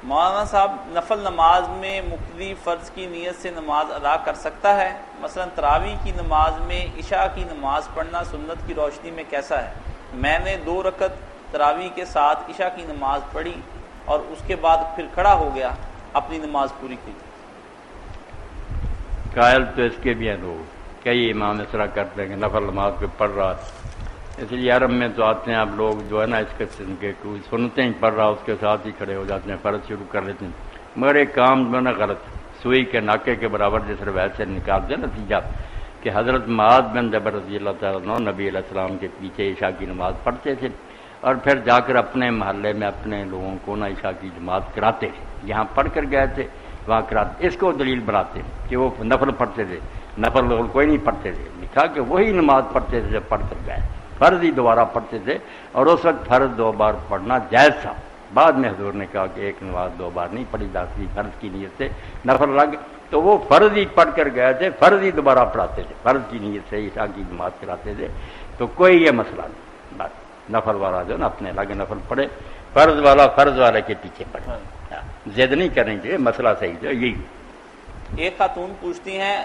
مولانا صاحب نفل نماز میں مقتدی فرض کی نیت سے نماز ادا کر سکتا ہے؟ مثلا تراویح کی نماز میں عشاء کی نماز پڑھنا سنت کی روشنی میں کیسا ہے؟ میں نے 2 رکعت تراویح کے ساتھ عشاء کی نماز پڑھی اور اس کے بعد پھر کھڑا ہو گیا، اپنی نماز پوری کی۔ قائل تو اس کے بھی ہیں لوگ، کئی امام اس طرح کرتے ہیں کہ نفل نماز پہ پڑھ رہا، اس لیے عرب میں تو آتے ہیں آپ لوگ جو ہے نا اس قسم کے کوئی سنتے ہی پڑھ رہا اس کے ساتھ ہی کھڑے ہو جاتے ہیں، فرض شروع کر لیتے ہیں، مگر ایک کام جو ہے نا غلط، سوئی کے ناکے کے برابر جس روایت سے نکالتے ہیں نتیجہ کہ حضرت معاذ بن جبل رضی اللہ تعالیٰ عنہ نبی علیہ السلام کے پیچھے عشاء کی نماز پڑھتے تھے اور پھر جا کر اپنے محلے میں اپنے لوگوں کو نا عشاء کی جماعت کراتے تھے، جہاں پڑھ کر گئے تھے وہاں کراتے، اس کو دلیل بناتے ہیں کہ وہ نفل پڑھتے تھے، نفل کوئی نہیں پڑھتے تھے، لکھا کہ وہی نماز پڑھتے تھے جب پڑھ کر گئے، فرض ہی دوبارہ پڑھتے تھے اور اس وقت فرض 2 بار پڑھنا جائز تھا۔ بعد میں حضور نے کہا کہ ایک نماز 2 بار نہیں پڑھی جاتی، فرض کی نیت سے نفل لگ، تو وہ فرض ہی پڑھ کر گئے تھے، فرض ہی دوبارہ پڑھاتے تھے، فرض کی نیت سے عشاء کی جماعت کراتے تھے، تو کوئی یہ مسئلہ نہیں، بس نفل والا جو نا اپنے لگے نفل پڑھے، فرض والا فرض والے کے پیچھے پڑھے، ضد نہیں کرنی چاہیے، مسئلہ صحیح جو یہی۔ ایک خاتون پوچھتی ہیں